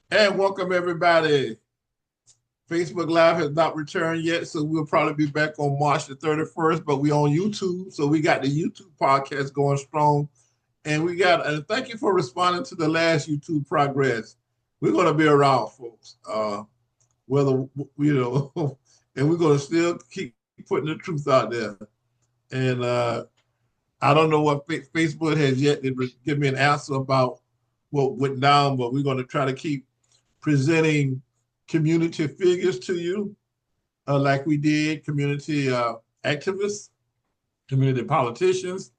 And welcome everybody. Facebook Live has not returned yet, so we'll probably be back on March the 31st, but we on YouTube. So we got the YouTube podcast going strong. And thank you for responding to the last YouTube progress. We're going to be around, folks. Whether, and we're going to still keep putting the truth out there. And I don't know what Facebook has yet to give me an answer about what went down, but we're going to try to keep presenting community figures to you, like we did community activists, community politicians,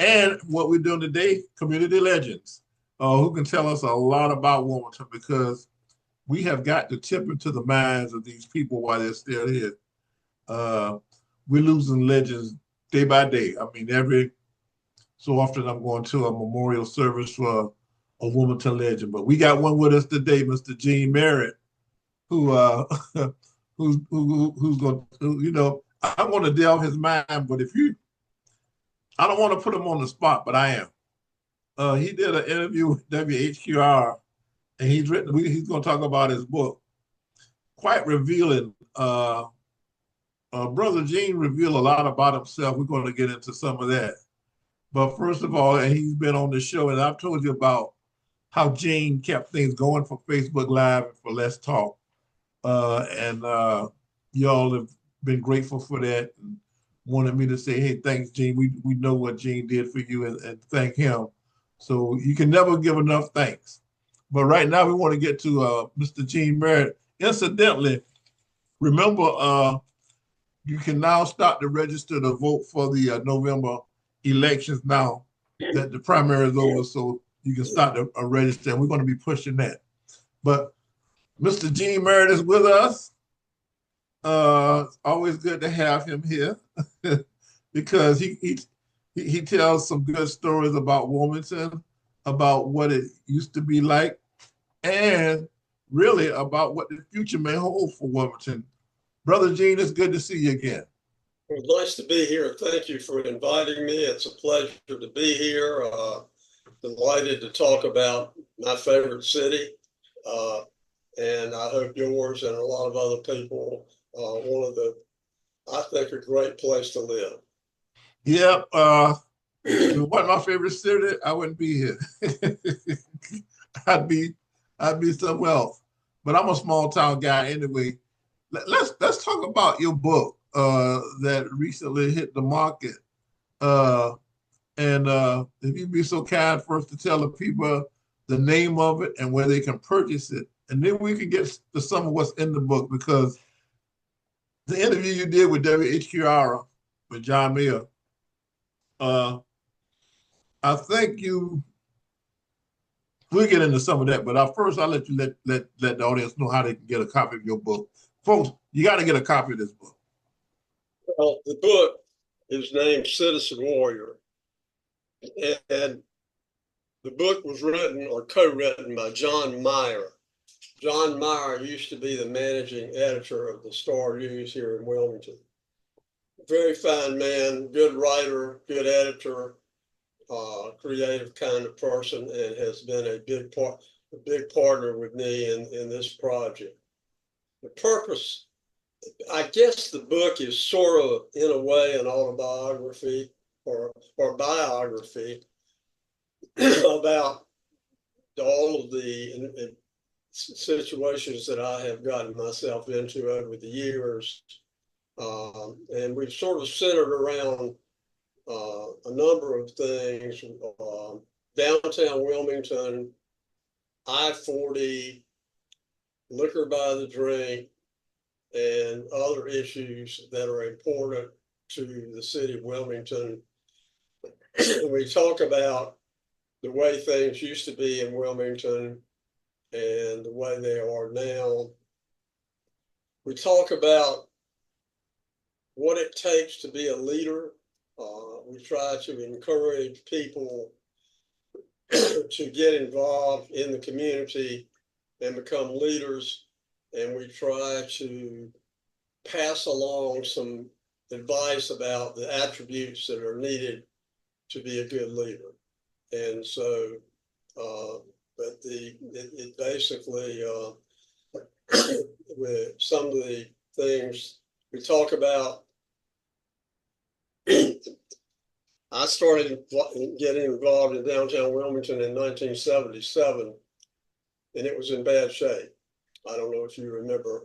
and what we're doing today, community legends, who can tell us a lot about Wilmington because we have got to tip into the minds of these people while they're still here. Uh, we're losing legends day by day. I mean, every so often I'm going to a memorial service for a Wilmington legend, but we got one with us today, Mr. Gene Merritt, who who's going to, I'm going to delve his mind, but I don't want to put him on the spot, but I am. He did an interview with WHQR, and he's going to talk about his book, quite revealing. Brother Gene revealed a lot about himself. We're going to get into some of that. But first of all, and he's been on the show, and I've told you about how Gene kept things going for Facebook Live and for Let's Talk. And y'all have been grateful for that and wanted me to say, hey, thanks, Gene. We know what Gene did for you and thank him. So you can never give enough thanks. But right now we want to get to Mr. Gene Merritt. Incidentally, remember, you can now start to register to vote for the November elections now that the primary is over. So you can start to register. And we're going to be pushing that. But Mr. Gene Merritt is with us. It's always good to have him here because he tells some good stories about Wilmington, about what it used to be like, and really about what the future may hold for Wilmington. Brother Gene, it's good to see you again. Well, nice to be here. Thank you for inviting me. It's a pleasure to be here. Delighted to talk about my favorite city. And I hope yours and a lot of other people, I think, a great place to live. Yep. If it wasn't my favorite city, I wouldn't be here. I'd be somewhere else. But I'm a small town guy anyway. Let's talk about your book that recently hit the market. Uh, and if you'd be so kind first to tell the people the name of it and where they can purchase it, and then we can get to some of what's in the book because the interview you did with WHQR with John Mayer, uh, I think you. We'll get into some of that, but first I'll let you let the audience know how they can get a copy of your book, folks. You got to get a copy of this book. Well, the book is named Citizen Warrior, and the book was written or co-written by John Meyer. John Meyer used to be the managing editor of the Star News here in Wilmington. Very fine man, good writer, good editor, creative kind of person, and has been a big partner with me in this project. The purpose, I guess the book is sort of, in a way, an autobiography or biography about all of the situations that I have gotten myself into over the years. And we've sort of centered around a number of things, downtown Wilmington, I-40, liquor by the drink, and other issues that are important to the city of Wilmington. We talk about the way things used to be in Wilmington and the way they are now. We talk about what it takes to be a leader. We try to encourage people to get involved in the community and become leaders. And we try to pass along some advice about the attributes that are needed to be a good leader. And so but it basically with some of the things we talk about. I started getting involved in downtown Wilmington in 1977, and it was in bad shape. I don't know if you remember,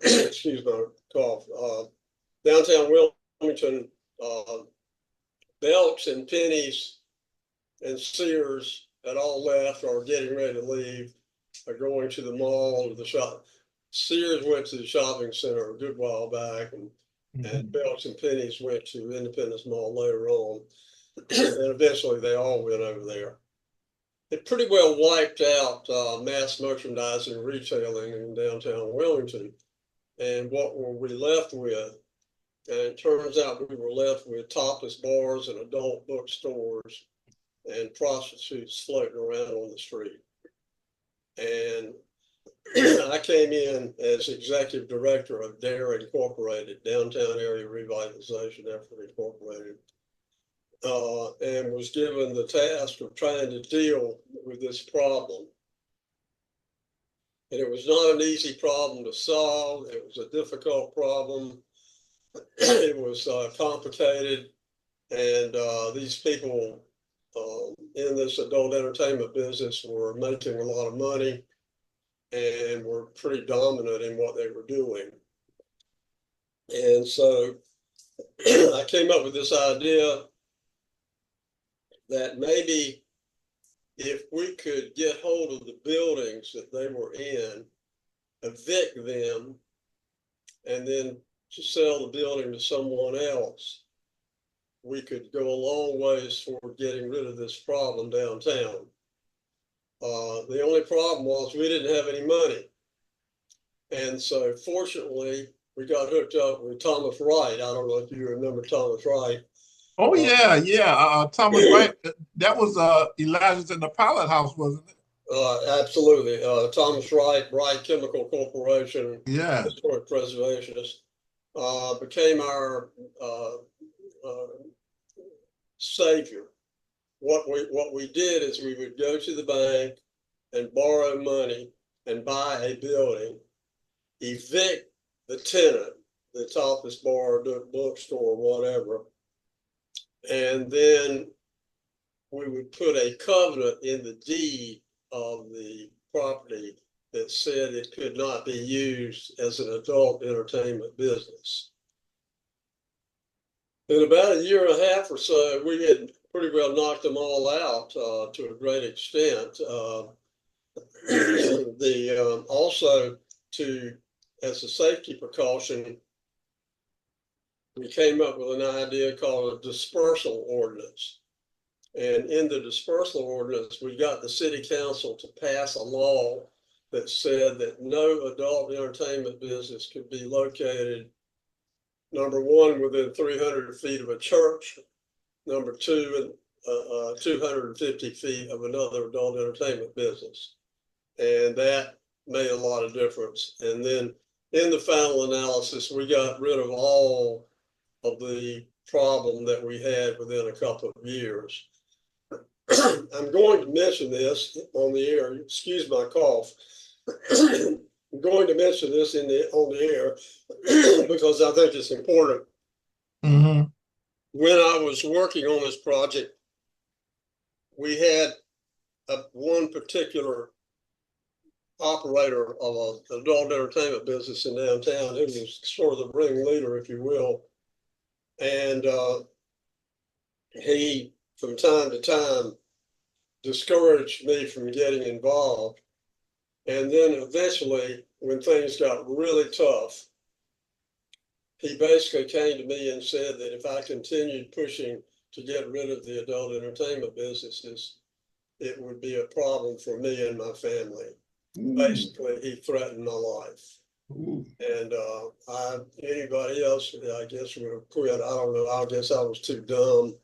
excuse my cough. Downtown Wilmington, Belk's and Penny's and Sears had all left or getting ready to leave, or going to the mall or the shop. Sears went to the shopping center a good while back, and Belk's and Penny's went to Independence Mall later on. And eventually they all went over there. It pretty well wiped out mass merchandising retailing in downtown Wilmington. And what were we left with? And it turns out we were left with topless bars and adult bookstores and prostitutes floating around on the street. And I came in as executive director of DARE Incorporated, Downtown Area Revitalization Effort Incorporated, and was given the task of trying to deal with this problem. And it was not an easy problem to solve. It was a difficult problem. It was complicated. And these people in this adult entertainment business were making a lot of money and were pretty dominant in what they were doing. And so I came up with this idea that maybe if we could get hold of the buildings that they were in, evict them, and then to sell the building to someone else, we could go a long ways for getting rid of this problem downtown. The only problem was we didn't have any money. And so fortunately, we got hooked up with Thomas Wright. I don't know if you remember Thomas Wright. Oh yeah. Thomas Wright. That was Elijah's in the Pilot House, wasn't it? Absolutely. Thomas Wright, Wright Chemical Corporation, Yeah. historic preservationist, became our savior. What we did is we would go to the bank and borrow money and buy a building, evict the tenant, the topless bar, bookstore, whatever, and then we would put a covenant in the deed of the property that said it could not be used as an adult entertainment business. In about a year and a half or so, we had pretty well knocked them all out to a great extent. Also, as a safety precaution, we came up with an idea called a dispersal ordinance. And in the dispersal ordinance, we got the city council to pass a law that said that no adult entertainment business could be located, number one, within 300 feet of a church, number two, 250 feet of another adult entertainment business. And that made a lot of difference. And then in the final analysis, we got rid of all of the problem that we had within a couple of years. I'm going to mention this on the air. Excuse my cough. I'm going to mention this on the air because I think it's important. Mm-hmm. When I was working on this project, we had one particular operator of an adult entertainment business in downtown who was sort of the ringleader, if you will. And he, from time to time, discouraged me from getting involved. And then eventually, when things got really tough, he basically came to me and said that if I continued pushing to get rid of the adult entertainment businesses, it would be a problem for me and my family. Ooh. Basically, he threatened my life. Ooh. And anybody else, I guess, would have quit. I don't know. I guess I was too dumb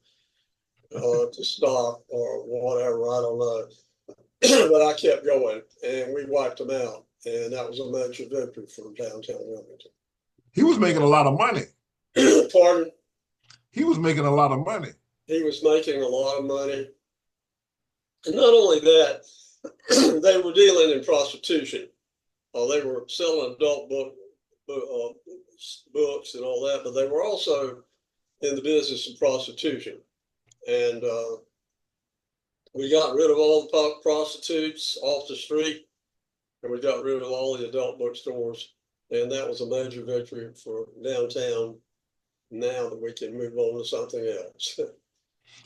to stop or whatever. I don't know. But I kept going, and we wiped them out. And that was a major victory for downtown Wilmington. He was making a lot of money. Pardon? He was making a lot of money. He was making a lot of money. And not only that, they were dealing in prostitution. They were selling adult books and all that, but they were also in the business of prostitution. And we got rid of all the prostitutes off the street, and we got rid of all the adult bookstores. And that was a major victory for downtown. Now that we can move on to something else.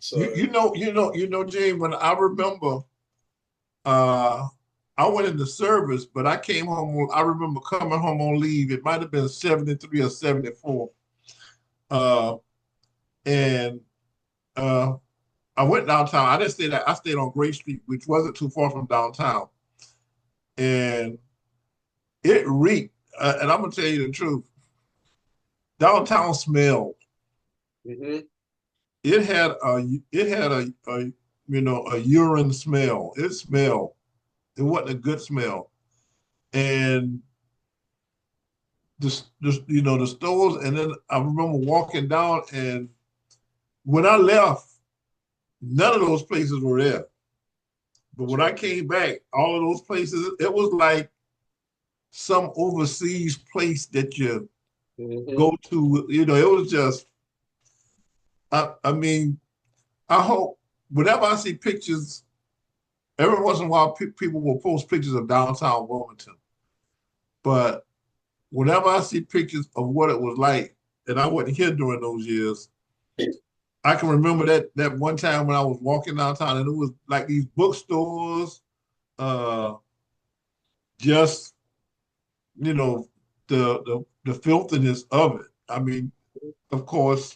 So Gene, when I remember, I went into service, but I came home. I remember coming home on leave. It might have been 73 or 74. And I went downtown. I didn't stay there. I stayed on Great Street, which wasn't too far from downtown. And it reeked. And I'm gonna tell you the truth. Downtown smelled. mm-hmm. It had a urine smell. It smelled. It wasn't a good smell. And the stores, and then I remember walking down, and when I left, none of those places were there. But when I came back, all of those places, it was like some overseas place that you go to. It was just, I mean, I hope whenever I see pictures, every once in a while, people will post pictures of downtown Wilmington. But whenever I see pictures of what it was like, and I wasn't here during those years, I can remember that one time when I was walking downtown, and it was like these bookstores, just the filthiness of it. I mean, of course,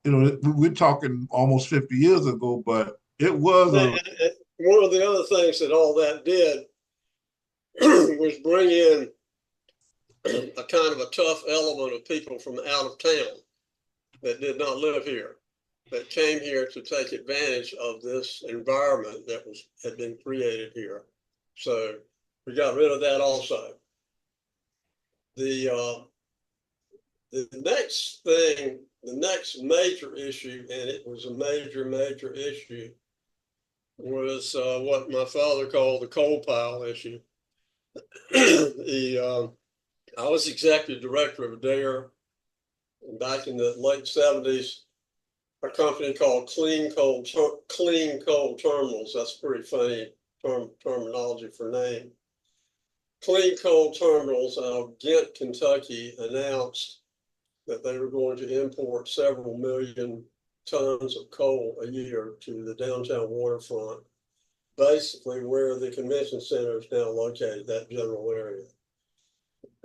we're talking almost 50 years ago, but it was one of the other things that all that did was bring in a kind of a tough element of people from out of town that did not live here, that came here to take advantage of this environment that had been created here. So we got rid of that also. The next thing, the next major issue, and it was a major issue, was what my father called the coal pile issue. I was executive director of Adair back in the late 70s. A company called Clean Coal Terminals. That's pretty funny terminology for name. Clean Coal Terminals out of Ghent, Kentucky, announced that they were going to import several million tons of coal a year to the downtown waterfront, basically where the convention center is now located, that general area.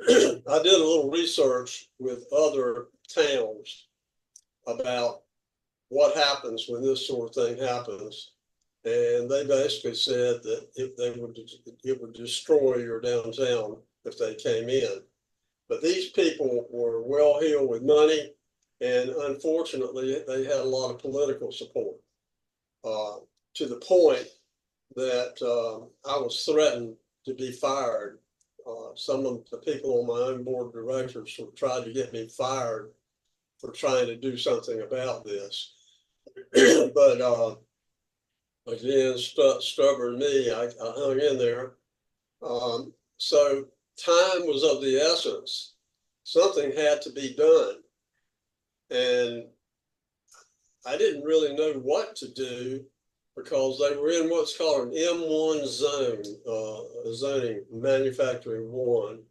I did a little research with other towns about what happens when this sort of thing happens. And they basically said that it would destroy your downtown if they came in. But these people were well-heeled with money, and unfortunately, they had a lot of political support, to the point that I was threatened to be fired. Some of the people on my own board of directors tried to get me fired for trying to do something about this. But again, stubborn me, I hung in there. So time was of the essence. Something had to be done. And I didn't really know what to do because they were in what's called an M1 zone, zoning, manufacturing one.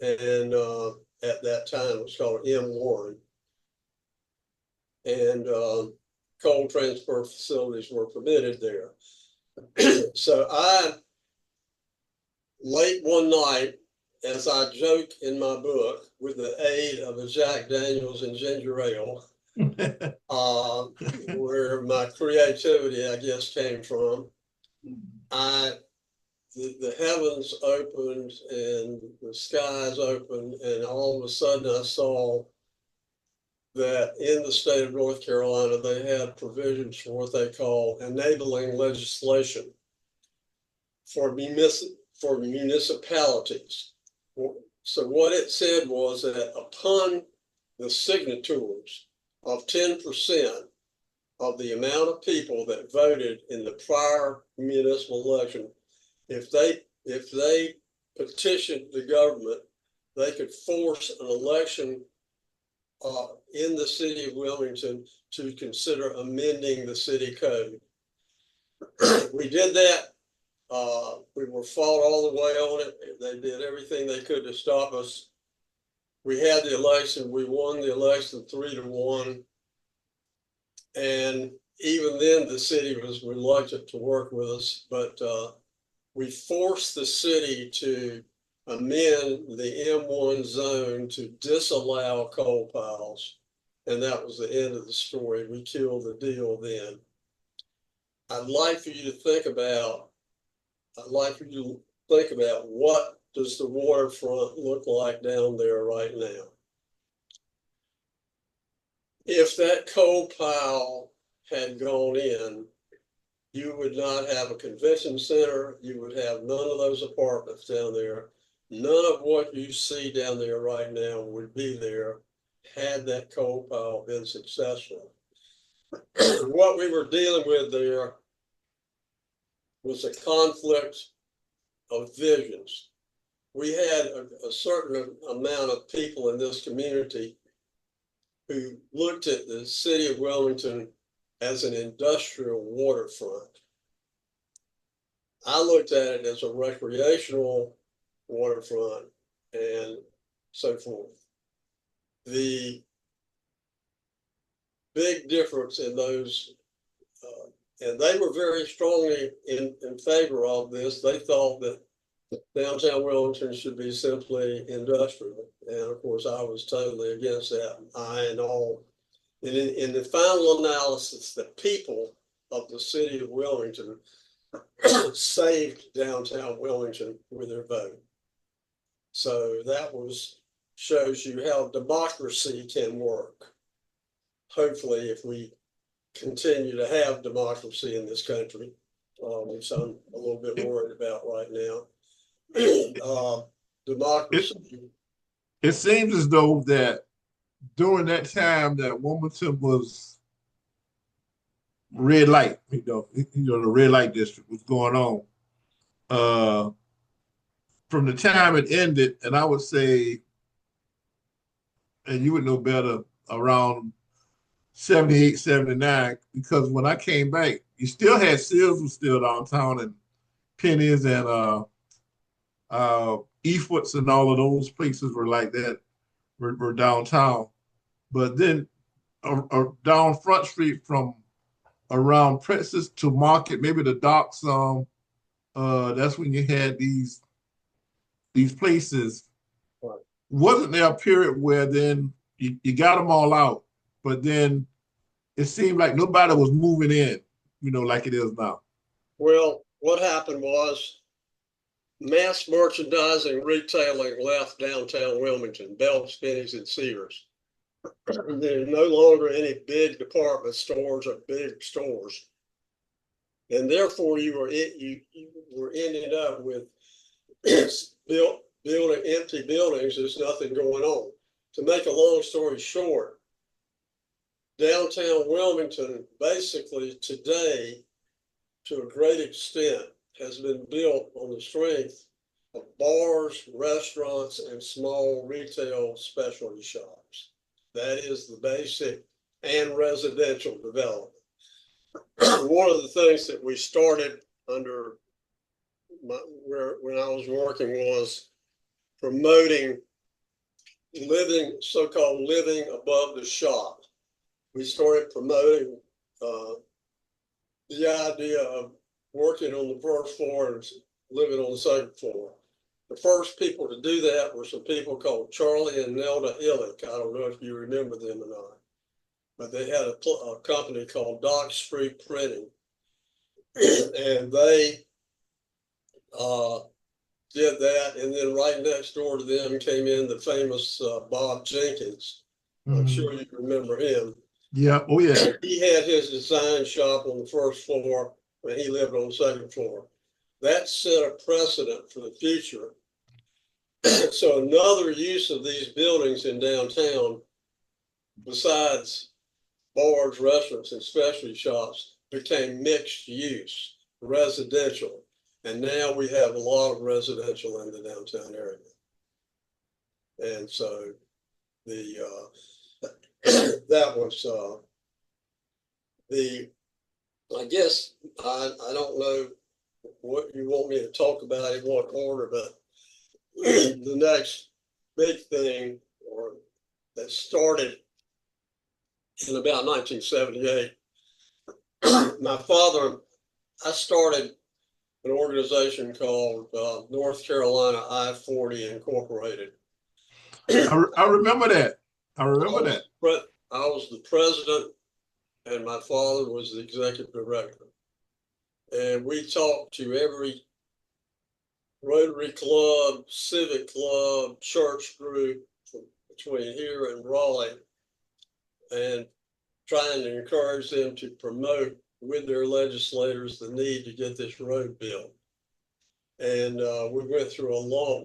And at that time, it was called M1. And coal transfer facilities were permitted there. So late one night, as I joke in my book, with the aid of a Jack Daniels and ginger ale, where my creativity, I guess, came from, the heavens opened and the skies opened, and all of a sudden I saw that in the state of North Carolina, they had provisions for what they call enabling legislation for municipalities. So what it said was that upon the signatures of 10% of the amount of people that voted in the prior municipal election. If they petitioned the government, they could force an election in the city of Wilmington to consider amending the city code. We did that. We were fought all the way on it. They did everything they could to stop us. We had the election. We won the election 3-1. And even then, the city was reluctant to work with us. But we forced the city to amend the M1 zone to disallow coal piles. And that was the end of the story. We killed the deal then. I'd like for you to think about what does the waterfront look like down there right now. If that coal pile had gone in, you would not have a convention center. You would have none of those apartments down there. None of what you see down there right now would be there had that coal pile been successful. What we were dealing with there was a conflict of visions. We had a certain amount of people in this community who looked at the city of Wilmington as an industrial waterfront. I looked at it as a recreational waterfront and so forth. The big difference in those, and they were very strongly in favor of this. They thought that downtown Wilmington should be simply industrial. And of course, I was totally against that, I and all. And in the final analysis, the people of the city of Wilmington saved downtown Wilmington with their vote. So that shows you how democracy can work. Hopefully, if we continue to have democracy in this country, which I'm a little bit worried about right now. Democracy. It seems as though that during that time that Wilmington was red light, the red light district was going on. From the time it ended, and I would say, and you would know better, around 78, 79, because when I came back, you still had Sears was still downtown, and Penny's and Efforts and all of those places were like that, were downtown. But then down Front Street from around Princess to Market, maybe the docks, that's when you had these places. Right. Wasn't there a period where then you got them all out, but then it seemed like nobody was moving in, like it is now? Well, what happened was mass merchandising retailing left downtown Wilmington, Belk's, Penny's, and Sears. There's no longer any big department stores or big stores. And therefore you were ending up with building empty buildings. There's nothing going on. To make a long story short, downtown Wilmington basically today, to a great extent, has been built on the strength of bars, restaurants, and small retail specialty shops. That is the basic and residential development. One of the things that we started under when I was working was promoting so-called living above the shop. We started promoting the idea of working on the first floor and living on the second floor. The first people to do that were some people called Charlie and Nelda Illick. I don't know if you remember them or not, but they had a company called Dock Street Printing, and they did that. And then right next door to them came in the famous Bob Jenkins. I'm sure you remember him. Yeah. Oh, yeah. He had his design shop on the first floor, and he lived on the second floor. That set a precedent for the future. So another use of these buildings in downtown, besides bars, restaurants, and specialty shops became mixed use, residential. And now we have a lot of residential in the downtown area. And so the that was I guess I don't know what you want me to talk about in what order, but the next big thing that started in about 1978, I started an organization called North Carolina I-40 Incorporated. I remember that. I was the president, and my father was the executive director. And we talked to every Rotary Club, Civic Club, church group between here and Raleigh, and trying to encourage them to promote with their legislators the need to get this road built. And we went through a long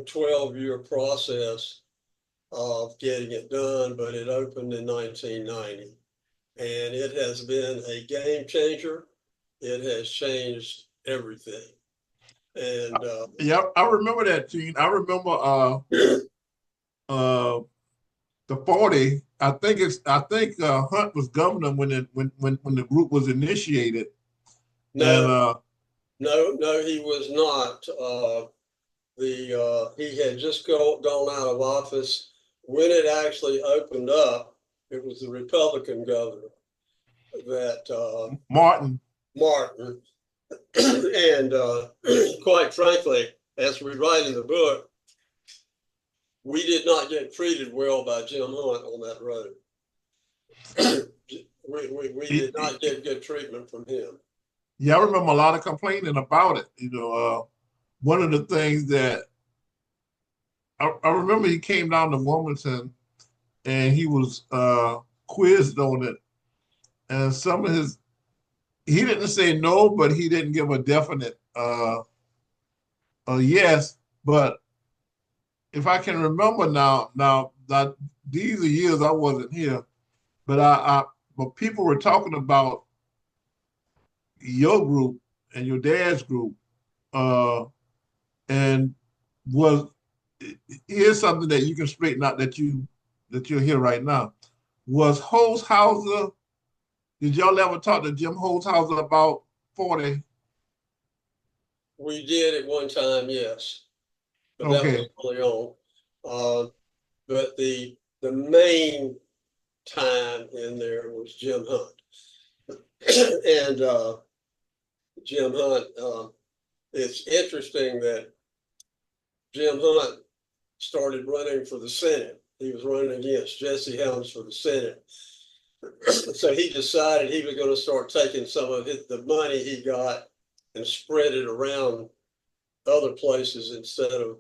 12-year process of getting it done, but it opened in 1990. And it has been a game changer. It has changed everything. And yeah, I remember that, Gene. I remember the 40. I think Hunt was governor when the group was initiated. No, he was not. He had just gone out of office when it actually opened up. It was the Republican governor that Martin. And quite frankly, as we write in the book, we did not get treated well by Jim Hunt on that road. we did not get good treatment from him. Yeah, I remember a lot of complaining about it. One of the things that I remember, he came down to Wilmington and he was quizzed on it. And he didn't say no, but he didn't give a definite yes. But if I can remember now these are years I wasn't here, but but people were talking about your group and your dad's group, and here's something that you can straighten out that you're here right now. Was Holzhauser? Did y'all ever talk to Jim Holzhauser about 40? We did at one time, yes, but that was early on. But the main time in there was Jim Hunt, and Jim Hunt. It's interesting that Jim Hunt started running for the Senate. He was running against Jesse Helms for the Senate. So he decided he was going to start taking some of the money he got and spread it around other places instead of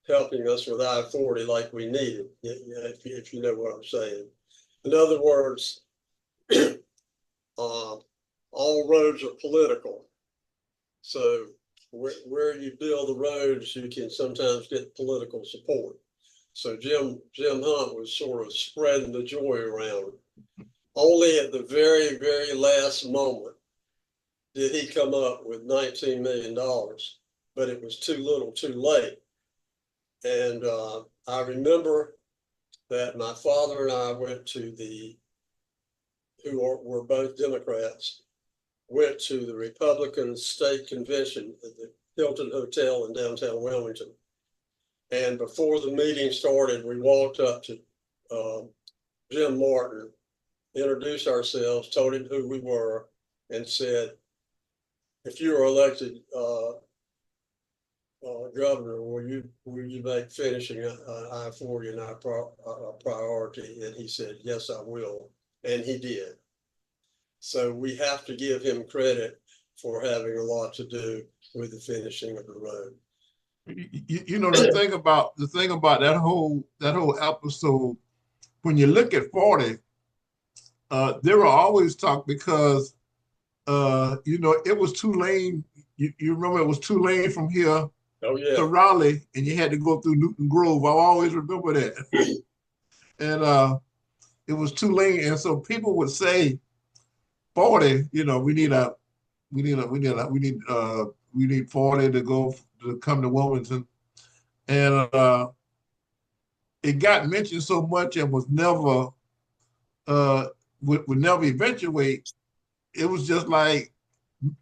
helping us with I-40 like we needed, if you know what I'm saying. In other words, all roads are political. So where you build the roads, you can sometimes get political support. So Jim Hunt was sort of spreading the joy around. Only at the very, very last moment did he come up with $19 million, but it was too little, too late. And I remember that my father and I went to who were both Democrats, went to the Republican state convention at the Hilton Hotel in downtown Wilmington. And before the meeting started, we walked up to Jim Martin, introduced ourselves, told him who we were, and said, if you are elected governor, will you make finishing I-40 a priority? And he said, yes, I will. And he did. So we have to give him credit for having a lot to do with the finishing of the road. The thing about that whole episode, when you look at 40, there were always talk because it was 2 lane. You remember it was 2 lane from here to Raleigh, and you had to go through Newton Grove. I always remember that. And it was too lean, and so people would say 40. We need 40 to go to come to Wilmington, and it got mentioned so much and was never would never eventuate. It was just like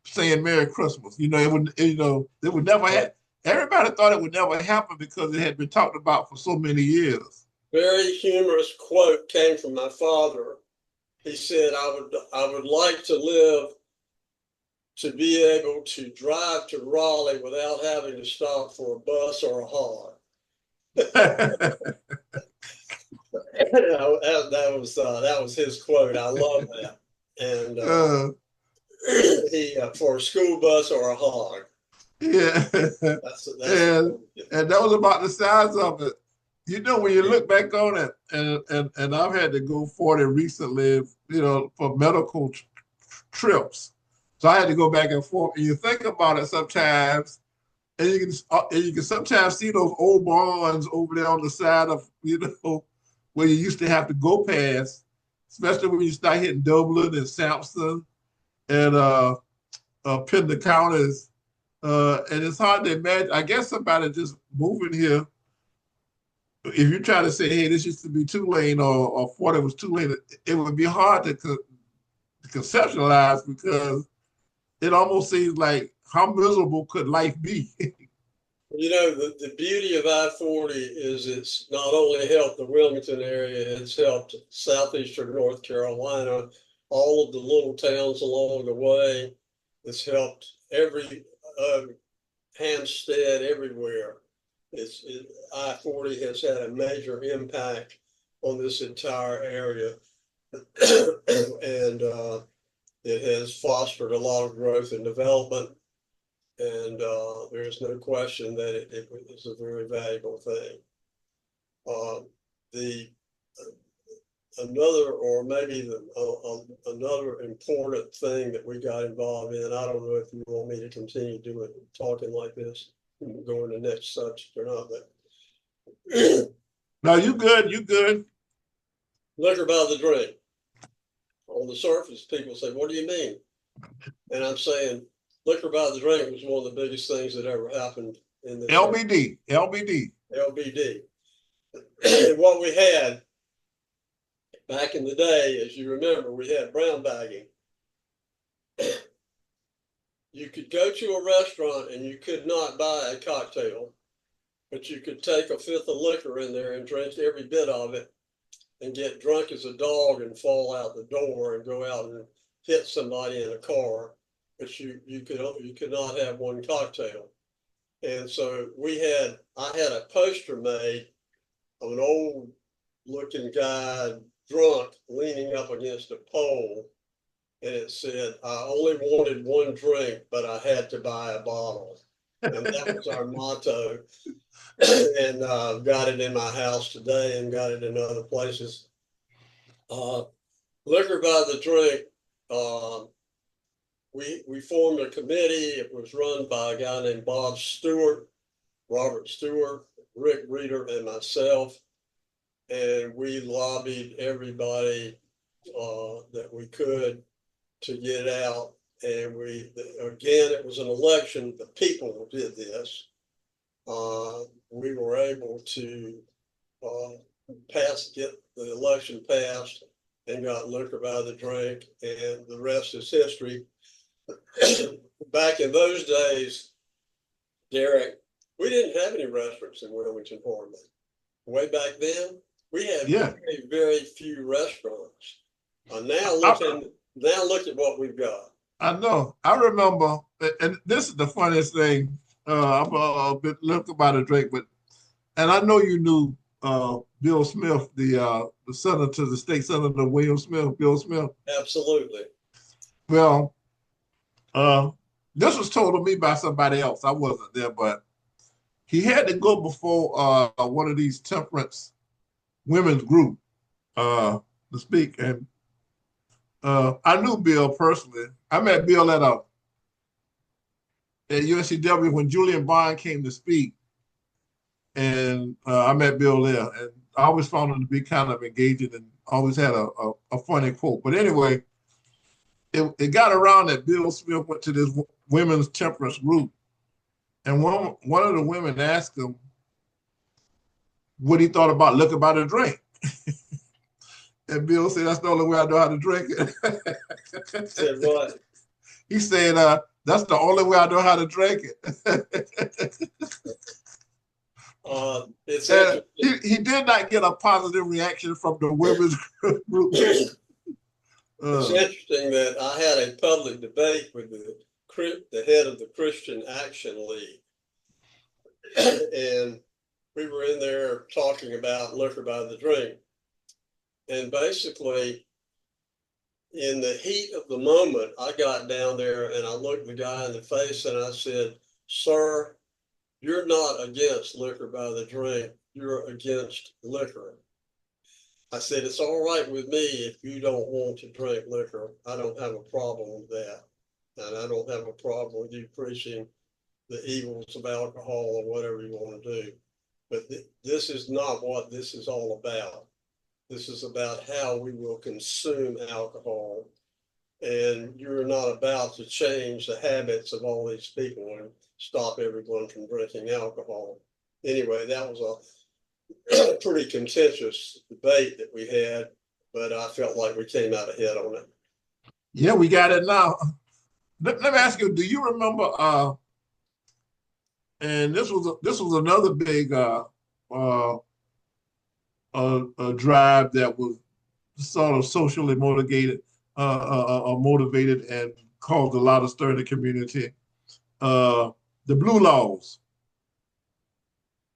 saying Merry Christmas. It would never happen. Everybody thought it would never happen because it had been talked about for so many years. Very humorous quote came from my father. He said, I would like to live to be able to drive to Raleigh without having to stop for a bus or a hog. That was his quote. I love that. And he for a school bus or a hog. Yeah, and that was about the size of it. When you look back on it, and I've had to go 40 recently, for medical trips. So I had to go back and forth. And you think about it sometimes, and you can sometimes see those old barns over there on the side of where you used to have to go past, especially when you start hitting Dublin and Sampson and Pender counties. And it's hard to imagine. I guess somebody just moving here, if you try to say, hey, this used to be 2 lane or 40 was 2 lane, it would be hard to conceptualize because it almost seems like how miserable could life be? The beauty of I-40 is it's not only helped the Wilmington area, it's helped southeastern North Carolina, all of the little towns along the way. It's helped every Hampstead, everywhere. I-40 has had a major impact on this entire area. And it has fostered a lot of growth and development. And there's no question that it is a very valuable thing. Another important thing that we got involved in, I don't know if you want me to continue talking like this, going to the next subject or not, but no, you good. Liquor by the drink. On the surface, people say, what do you mean? And I'm saying liquor by the drink was one of the biggest things that ever happened in this LBD. And what we had back in the day, as you remember, we had brown bagging. You could go to a restaurant and you could not buy a cocktail, but you could take a fifth of liquor in there and drink every bit of it and get drunk as a dog and fall out the door and go out and hit somebody in a car. But you could not have one cocktail. And so I had a poster made of an old looking guy drunk leaning up against a pole. And it said, I only wanted one drink, but I had to buy a bottle. And that was our motto. And got it in my house today and got it in other places. Liquor by the drink. We formed a committee. It was run by a guy named Bob Stewart, Robert Stewart, Rick Reeder, and myself. And we lobbied everybody that we could to get out. And again, it was an election. The people did this. We were able to get the election passed and got liquor by the drink, and the rest is history. Back in those days, Derek, we didn't have any restaurants in Wilmington Hardman. Way back then, we had very, very few restaurants. Now look at what we've got. I know. I remember, and this is the funniest thing. I'm a bit look about a drink, and I know you knew Bill Smith, the senator, the state senator, William Smith, Bill Smith. Absolutely. Well, this was told to me by somebody else. I wasn't there, but he had to go before one of these temperance women's group to speak. And I knew Bill personally. I met Bill at UNCW when Julian Bond came to speak. And I met Bill there. And I always found him to be kind of engaging always had a funny quote. But anyway, it got around that Bill Smith went to this women's temperance group, and one of the women asked him what he thought about liquor by the drink. And Bill said, "That's the only way I know how to drink it." Said what? He said, "That's the only way I know how to drink it." It's interesting. He did not get a positive reaction from the women's group. It's interesting that I had a public debate with the head of the Christian Action League, and we were in there talking about liquor by the drink. And basically, in the heat of the moment, I got down there and I looked the guy in the face and I said, "Sir, you're not against liquor by the drink. You're against liquor." I said, "It's all right with me if you don't want to drink liquor. I don't have a problem with that. And I don't have a problem with you preaching the evils of alcohol or whatever you want to do. But this is not what this is all about. This is about how we will consume alcohol. And you're not about to change the habits of all these people and stop everyone from drinking alcohol." Anyway, that was a pretty contentious debate that we had, but I felt like we came out ahead on it. Yeah, we got it now. Let me ask you, do you remember, and this was another big drive that was sort of socially motivated and caused a lot of stir in the community. The blue laws.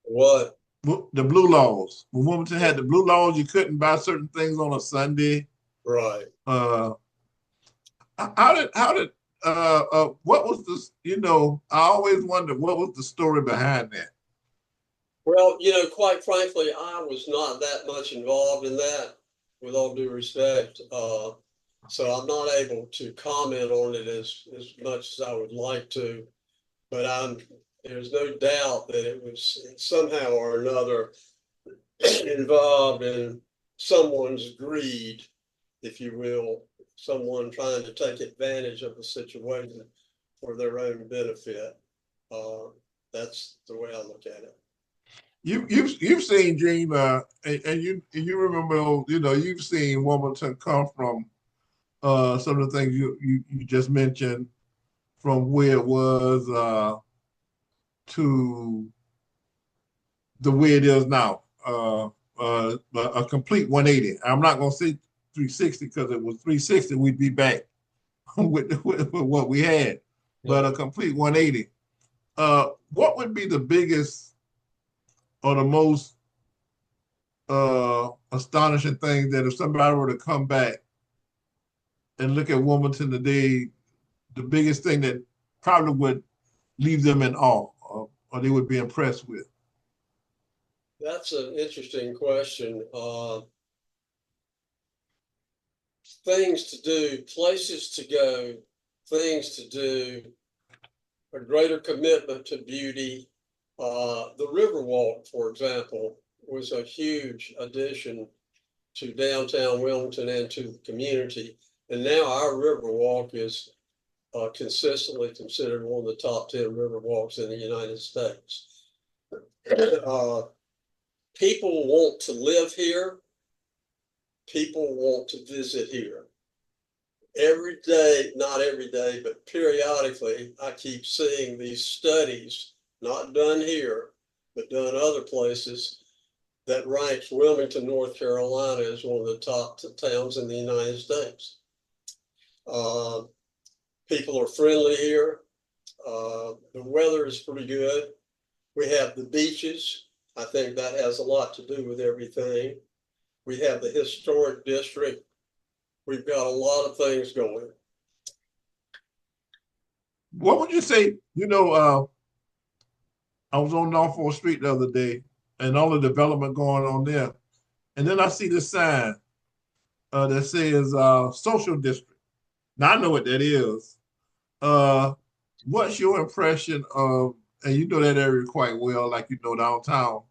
What? The blue laws. When Wilmington had the blue laws, you couldn't buy certain things on a Sunday. Right. What was this? I always wondered what was the story behind that. Well, quite frankly, I was not that much involved in that, with all due respect. So I'm not able to comment on it as much as I would like to. But there's no doubt that it was somehow or another involved in someone's greed, if you will, someone trying to take advantage of the situation for their own benefit. That's the way I look at it. You've seen Gene, and you remember, you've seen Wilmington come from some of the things you just mentioned, from where it was to the way it is now, a complete 180. I'm not going to say 360 because it was 360, we'd be back with what we had, but a complete 180. What would be the biggest or the most astonishing thing that if somebody were to come back and look at Wilmington today, the biggest thing that probably would leave them in awe or they would be impressed with? That's an interesting question. Things to do, places to go, things to do, a greater commitment to beauty. The Riverwalk, for example, was a huge addition to downtown Wilmington and to the community. And now our Riverwalk is consistently considered one of the top 10 Riverwalks in the United States. People want to live here. People want to visit here. Every day, not every day, but periodically, I keep seeing these studies, not done here, but done other places, that ranks Wilmington, North Carolina as one of the top towns in the United States. People are friendly here. The weather is pretty good. We have the beaches. I think that has a lot to do with everything. We have the historic district. We've got a lot of things going. What would you say, I was on Norfolk Street the other day and all the development going on there. And then I see this sign that says social district. Now I know what that is. What's your impression of, and you know that area quite well, like downtown.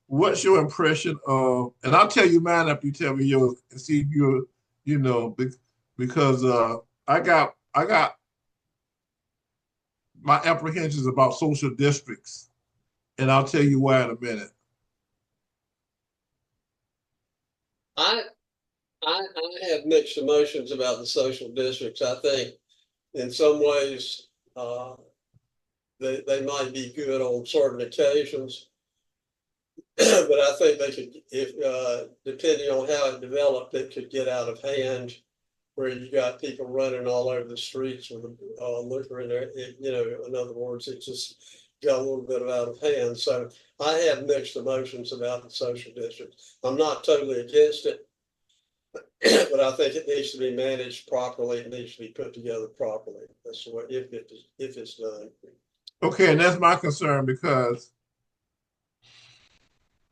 what's your impression of? And I'll tell you mine after you tell me yours, and see if you're, you know, because I got my apprehensions about social districts, and I'll tell you why in a minute. I, I have mixed emotions about the social districts. I think in some ways they might be good on certain occasions, but I think they could, if depending on how it developed, it could get out of hand, where you got people running all over the streets with liquor in there. In other words, it just got a little bit out of hand. So I have mixed emotions about the social district. I'm not totally against it, but I think it needs to be managed properly. It needs to be put together properly. That's what if it's done. Okay, and that's my concern because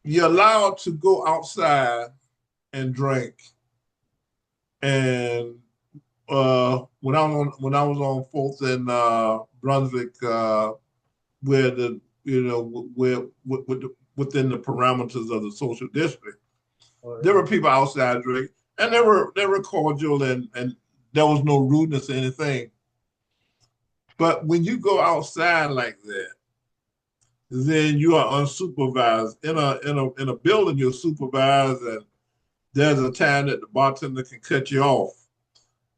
you're allowed to go outside and drink. And when I was on Fourth and Brunswick, where the within the parameters of the social district, there were people outside drinking, and they were cordial, and there was no rudeness or anything. But when you go outside like that, then you are unsupervised. In a building, you're supervised, and there's a time that the bartender can cut you off.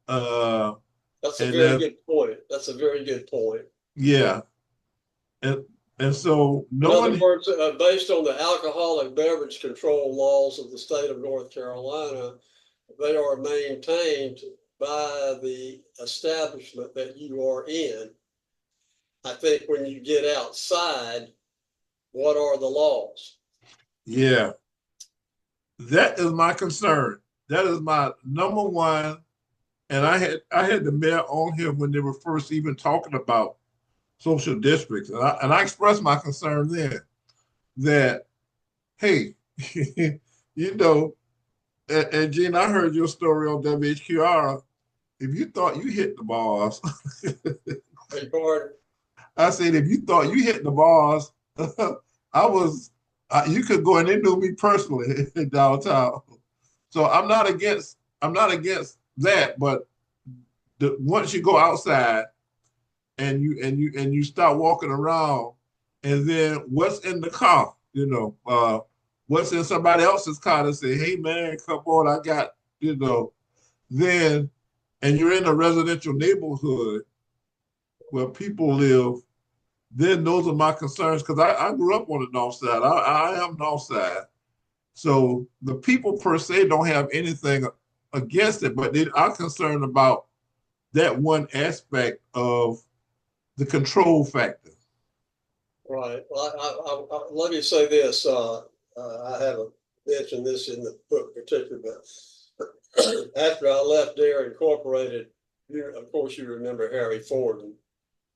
Uh, That's a and very then good point. That's a very good point. yeah, and and so In no other one, words, based on the alcoholic beverage control laws of the state of North Carolina, they are maintained by the establishment that you are in. I think when you get outside, what are the laws? yeah, that is my concern. That is my number one. And I had the mayor on here when they were first even talking about social districts, and I expressed my concern then that hey, you know, and Gene, I heard your story on WHQR. If you thought you hit the bars, I said if you thought you hit the bars, I was. You could go and they knew me personally in downtown. So I'm not against that, but once you go outside and you start walking around, and then what's in the car? What's in somebody else's car to say, "Hey man, come on, I got," you know. Then, and you're in a residential neighborhood where people live. Then those are my concerns because I grew up on the north side. I am north side, so the people per se don't have anything against it, but they are concerned about that one aspect of the control factor. Right. Well, let me say this. I haven't mentioned this in the book particularly, but after I left Dare Incorporated, of course, you remember Harry Forden.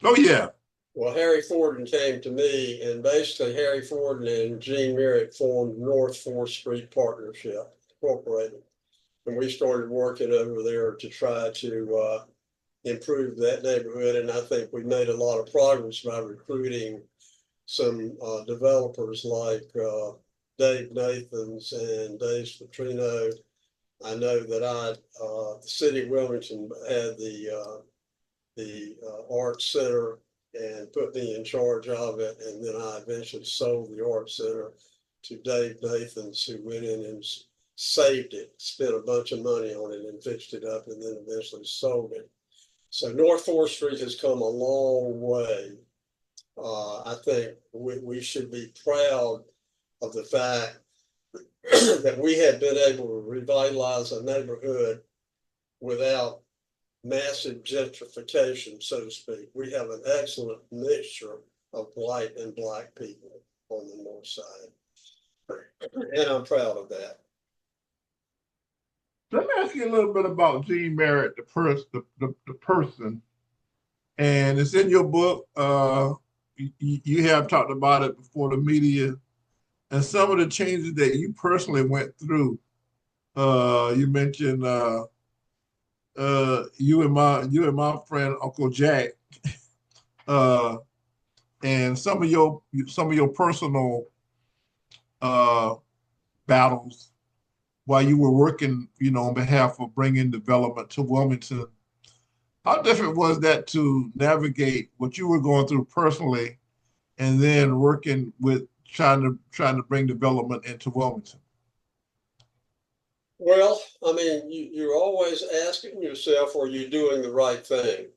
Oh yeah. Well, Harry Forden came to me, and basically Harry Forden and Gene Merritt formed North 4th Street Partnership Incorporated. And we started working over there to try to improve that neighborhood. And I think we made a lot of progress by recruiting some developers like Dave Nathans and Dave Spatrino. I know that the city of Wilmington had the Arts Center and put me in charge of it. And then I eventually sold the Arts Center to Dave Nathans, who went in and saved it, spent a bunch of money on it and fixed it up, and then eventually sold it. So North 4th Street has come a long way. I think we should be proud of the fact that we have been able to revitalize a neighborhood without massive gentrification, so to speak. We have an excellent mixture of white and black people on the north side, and I'm proud of that. Let me ask you a little bit about Gene Merritt, the person, and it's in your book. You have talked about it before the media, and some of the changes that you personally went through. You mentioned you and my friend Uncle Jack, uh, and some of your personal uh, battles while you were working, on behalf of bringing development to Wilmington. How different was that to navigate what you were going through personally, and then working with trying to bring development into Wilmington? Well, I mean, you're always asking yourself, are you doing the right thing?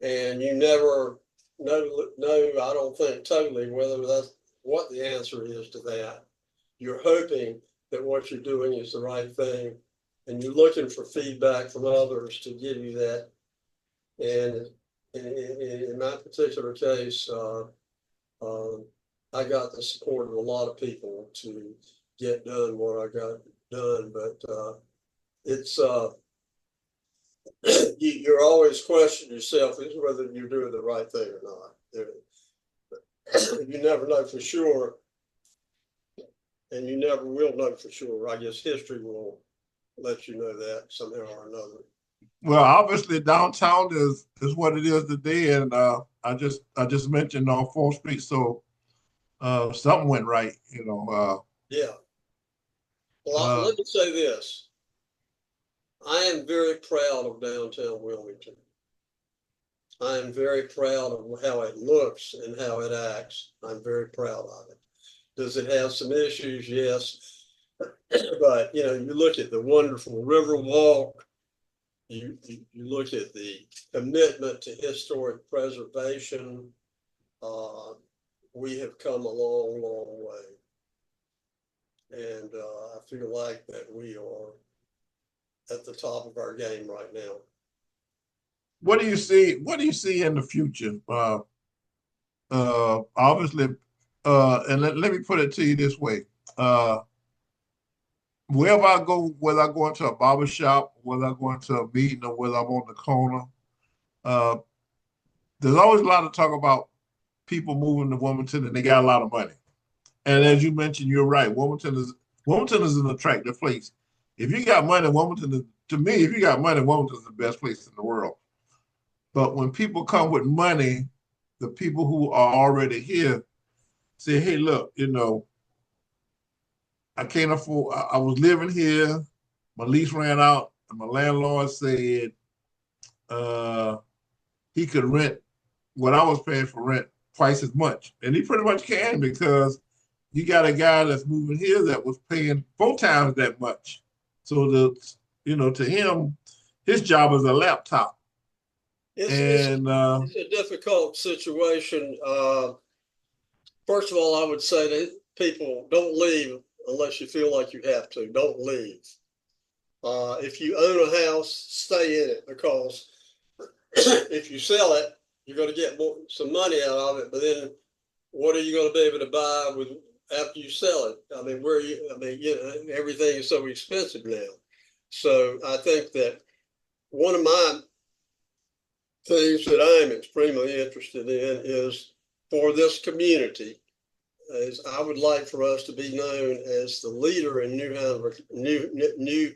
And you never know, I don't think totally whether that's what the answer is to that. You're hoping that what you're doing is the right thing, and you're looking for feedback from others to give you that. And in my particular case, I got the support of a lot of people to get done what I got done. But it's you're always questioning yourself is whether you're doing the right thing or not. You never know for sure, and you never will know for sure. I guess history will let you know that somehow or another. Well, obviously downtown is what it is today, and I just mentioned on 4th Street, so something went right, Yeah. Well, Uh, let me say this. I am very proud of downtown Wilmington. I am very proud of how it looks and how it acts. I'm very proud of it. Does it have some issues? Yes. But, you look at the wonderful river walk, you look at the commitment to historic preservation. We have come a long, long way. And I feel like that we are at the top of our game right now. what do you see? What do you see in the future? Obviously, and let me put it to you this way: uh, wherever I go, whether I go into a barber shop, whether I go into a meeting, or whether I'm on the corner, uh, there's always a lot of talk about people moving to Wilmington and they got a lot of money. And as you mentioned, you're right. Wilmington is an attractive place. If you got money, Wilmington is, to me, if you got money, Wilmington is the best place in the world. But when people come with money, the people who are already here say, "Hey, look, I can't afford. I was living here. My lease ran out, and my landlord said uh, he could rent what I was paying for rent twice as much, and he pretty much can because you got a guy that's moving here that was paying 4 times that much. So to him, his job is a laptop, It's, it's, and it's a difficult situation. First of all, I would say to people, don't leave unless you feel like you have to. Don't leave. If you own a house, stay in it because if you sell it, you're going to get some money out of it. But then, what are you going to be able to buy with after you sell it? I mean, everything is so expensive now. So I think that one of my things that I'm extremely interested in is for this community. Is I would like for us to be known as the leader in New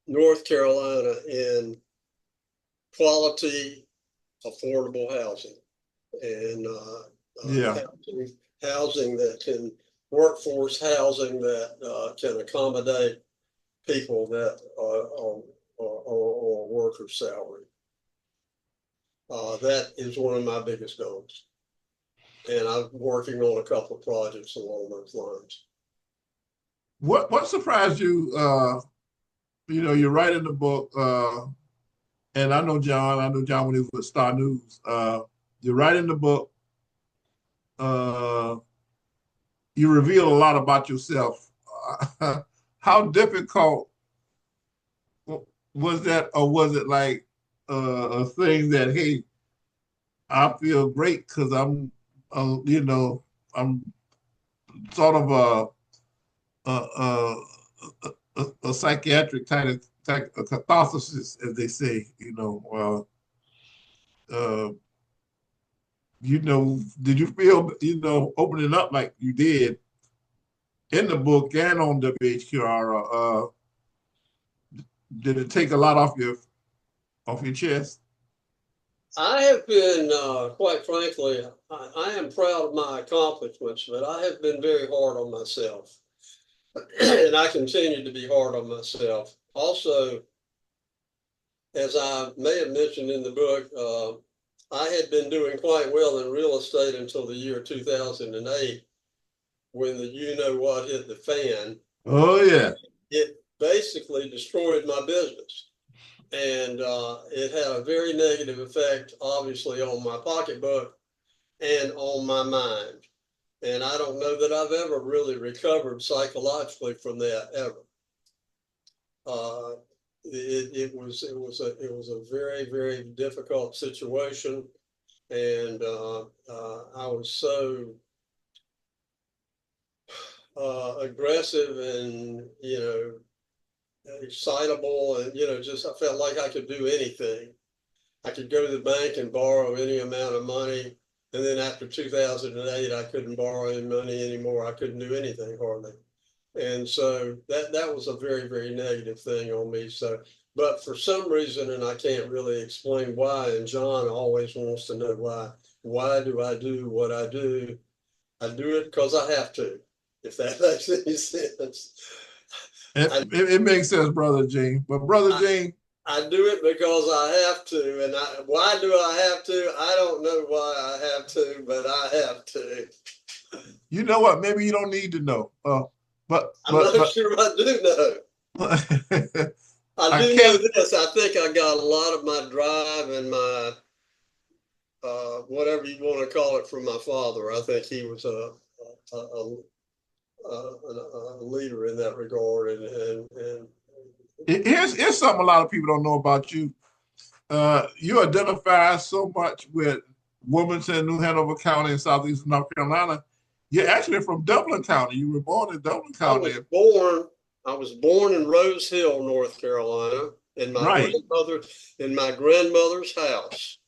North Carolina in quality, affordable housing, and yeah, housing that can workforce housing that can accommodate people that are worker salary. That is one of my biggest goals. And I'm working on a couple of projects along those lines. what surprised you? You're writing the book, and I know John. I know John when he was with Star News. You're writing the book. Uh, you reveal a lot about yourself. How difficult was that, or was it like a thing that, hey, I feel great because I'm sort of a, a psychiatric kind of a catharsis, as they say. Uh, did you feel, opening up like you did in the book and on WHQR? Did it take a lot off your chest? I have been, quite frankly, I am proud of my accomplishments, but I have been very hard on myself. And I continue to be hard on myself. Also, as I may have mentioned in the book, I had been doing quite well in real estate until the year 2008 when the you know what hit the fan. Oh yeah. It basically destroyed my business. And it had a very negative effect, obviously, on my pocketbook and on my mind. And I don't know that I've ever really recovered psychologically from that ever. It was a very, very difficult situation, and I was so aggressive and excitable, and just I felt like I could do anything. I could go to the bank and borrow any amount of money, and then after 2008, I couldn't borrow any money anymore. I couldn't do anything hardly. And so that was a very, very negative thing on me. So, but for some reason, and I can't really explain why, and John always wants to know why. Why do I do what I do? I do it because I have to, if that makes any sense. It makes sense, Brother Gene. But Brother Gene, I do it because I have to. And why do I have to? I don't know why I have to, but I have to. You know what? Maybe you don't need to know. I'm not sure I do know. I do know this. I think I got a lot of my drive and my whatever you want to call it from my father. I think he was a leader in that regard. And here's something a lot of people don't know about you. You identify so much with Wilmington, New Hanover County, and southeastern North Carolina. You're actually from Dublin County. You were born in Dublin County. I was born in Rose Hill, North Carolina, in my grandmother's house.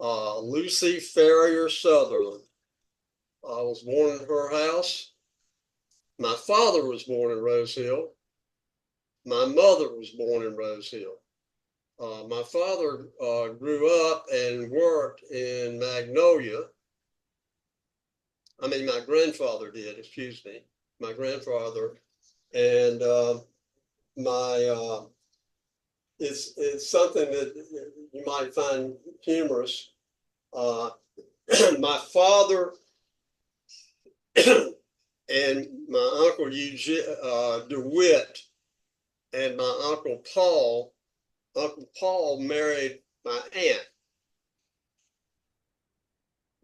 Lucy Farrier Sutherland. I was born in her house. My father was born in Rose Hill. My mother was born in Rose Hill. My father grew up and worked in Magnolia. I mean, my grandfather did, excuse me. My grandfather. And it's something that you might find humorous. My father and my uncle DeWitt and my Uncle Paul married my aunt.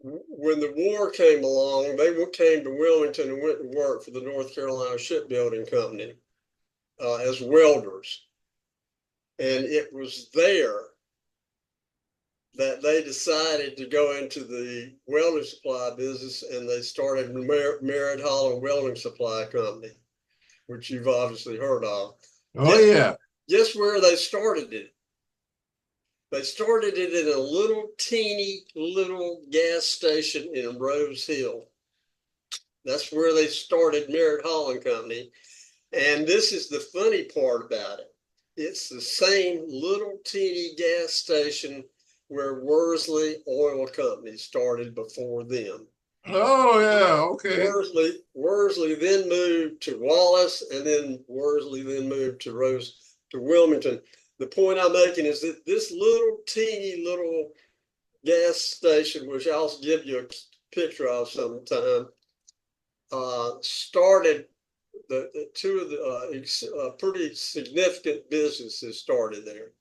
When the war came along, they came to Wilmington and went to work for the North Carolina Shipbuilding Company as welders. And it was there that they decided to go into the welding supply business, and they started Merritt Holland Welding Supply Company, which you've obviously heard of. Yeah. Guess where they started it? They started it in a little teeny little gas station in Rose Hill. That's where they started Merritt Holland Company. And this is the funny part about it. It's the same little teeny gas station where Worsley Oil Company started before them. Oh, yeah, okay. Worsley then moved to Wallace, and then Worsley then moved to Wilmington. The point I'm making is that this little teeny little gas station, which I'll give you a picture of sometime, started two of the pretty significant businesses started there.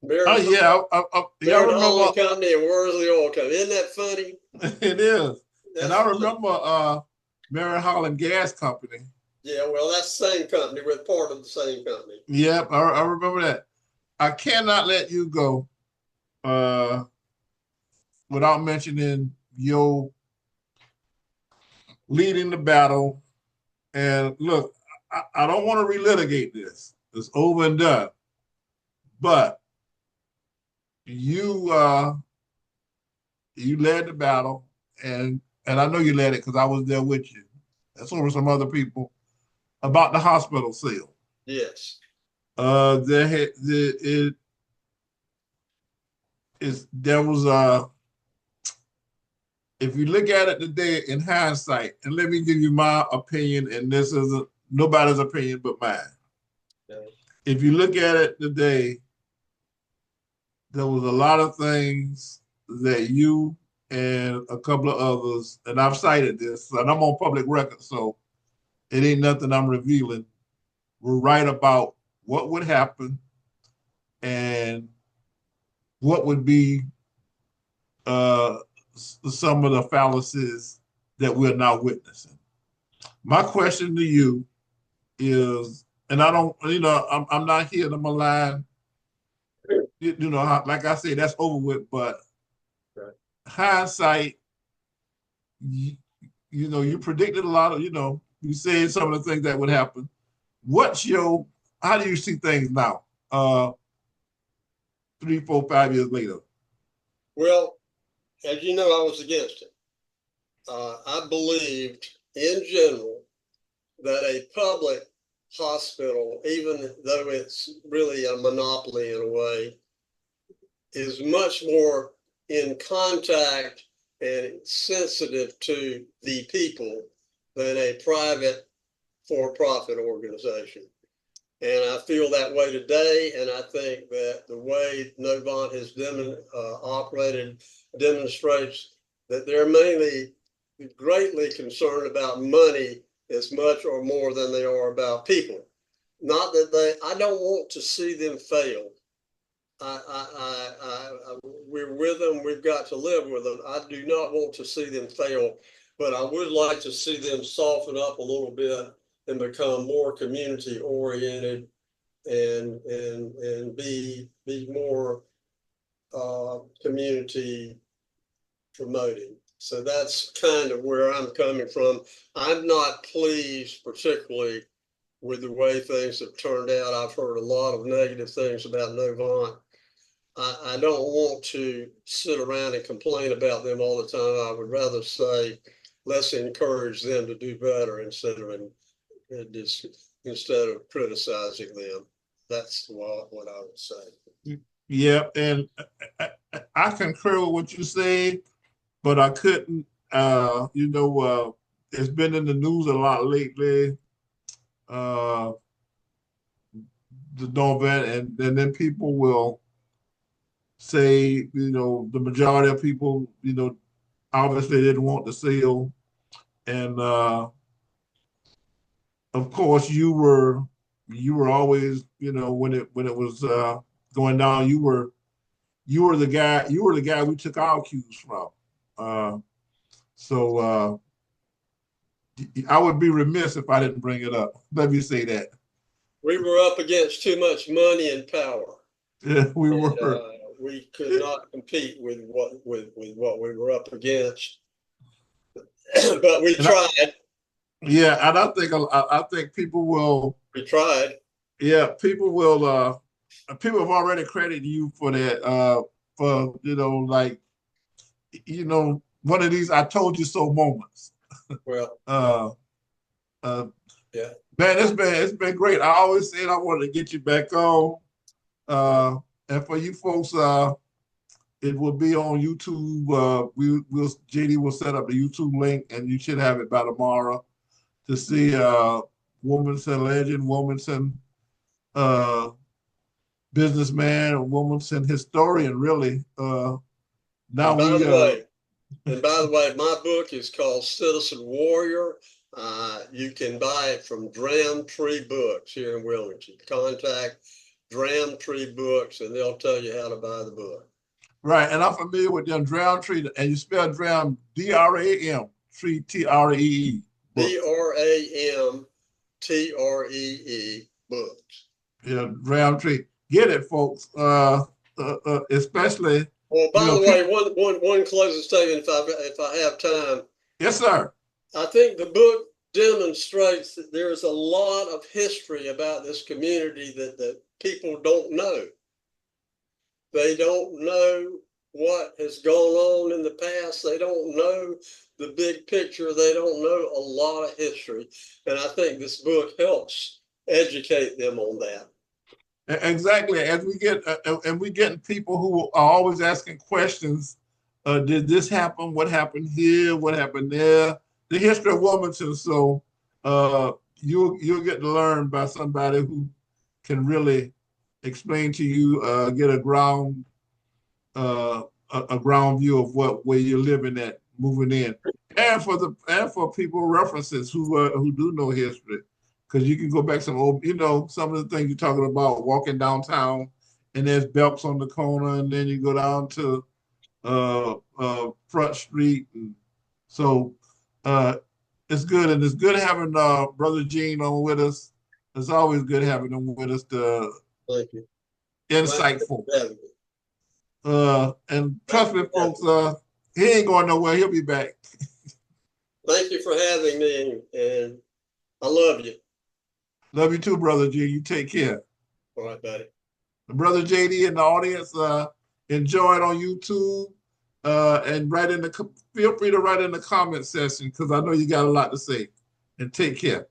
Merritt Holland Company and Worsley Oil Company. Isn't that funny? It is. And I remember Merritt Holland Gas Company. Yeah, well, that's the same company. We're part of the same company. Yep, I remember that. I cannot let you go without mentioning your leading the battle. And look, I don't want to relitigate this. It's over and done. But you led the battle, and I know you led it because I was there with you. That's over some other people about the hospital sale. Yes. is there was if you look at it today in hindsight, and let me give you my opinion, and this isn't nobody's opinion but mine. Okay. If you look at it today, there was a lot of things that you and a couple of others, and I've cited this, and I'm on public record, so it ain't nothing I'm revealing. Were right about what would happen and what would be uh, some of the fallacies that we're now witnessing. My question to you is, and I don't, I'm not here to malign, like I say, that's over with, but Right. hindsight, you, you predicted a lot of, you said some of the things that would happen. How do you see things now? 3, 4, 5 years later. Well, as you know, I was against it. I believed in general that a public hospital, even though it's really a monopoly in a way, is much more in contact and sensitive to the people than a private for-profit organization. And I feel that way today. And I think that the way Novant has operated demonstrates that they're mainly greatly concerned about money as much or more than they are about people. Not that I don't want to see them fail. We're with them. We've got to live with them. I do not want to see them fail, but I would like to see them soften up a little bit and become more community oriented and be more community promoting. So that's kind of where I'm coming from. I'm not pleased particularly with the way things have turned out. I've heard a lot of negative things about Novant. I don't want to sit around and complain about them all the time. I would rather say, let's encourage them to do better instead of criticizing them. That's what I would say. Yeah, and I concur with what you say, but I couldn't. It's been in the news a lot lately. Uh, the Novant, and then people will say, the majority of people, obviously didn't want the sale, and of course you were always, when it was going down, you were the guy we took our cues from. Uh, so I would be remiss if I didn't bring it up. Let me say that. We were up against too much money and power. Yeah, we and, were. We could not compete with what we were up against, but we tried. Yeah, and I think people will. We tried. Yeah, people will. People have already credited you for that. For like, one of these "I told you so" moments. Well. Uh, yeah. Man, it's been great. I always said I wanted to get you back on. And for you folks, it will be on YouTube. JD will set up the YouTube link, and you should have it by tomorrow to see Wilmington legend, Wilmington businessman, Wilmington historian. Really, now And by we. the way, my book is called Citizen Warrior. You can buy it from Dram Tree Books here in Wilmington. Contact Dram Tree Books, and they'll tell you how to buy the book. Right, and I'm familiar with them Dram Tree, and you spell Dram DRAM, Tree TREE. DRAMTREE books. Yeah, Dram Tree. Get it, folks. Especially. Well, by the way, one closing statement, if I have time. Yes, sir. I think the book demonstrates that there's a lot of history about this community that people don't know. They don't know what has gone on in the past. They don't know the big picture. They don't know a lot of history. And I think this book helps educate them on that. Exactly. As we get, and we getting people who are always asking questions. Did this happen? What happened here? What happened there? The history of Wilmington. So you'll get to learn by somebody who can really explain to you, get uh, a ground view of what where you're living at, moving in, and for people references who do know history, because you can go back some old, some of the things you're talking about, walking downtown, and there's Belks on the corner, and then you go down to Front Street, and so uh, it's good, and it's good having Brother Gene on with us. It's always good having him with us. The Thank you. insightful. Glad And trust me, folks, he ain't going nowhere. He'll be back. Thank you for having me, and I love you. Love you too, Brother G. You take care. All right, buddy. Brother JD in the audience, enjoy it on YouTube. And feel free to write in the comment section because I know you got a lot to say. And take care.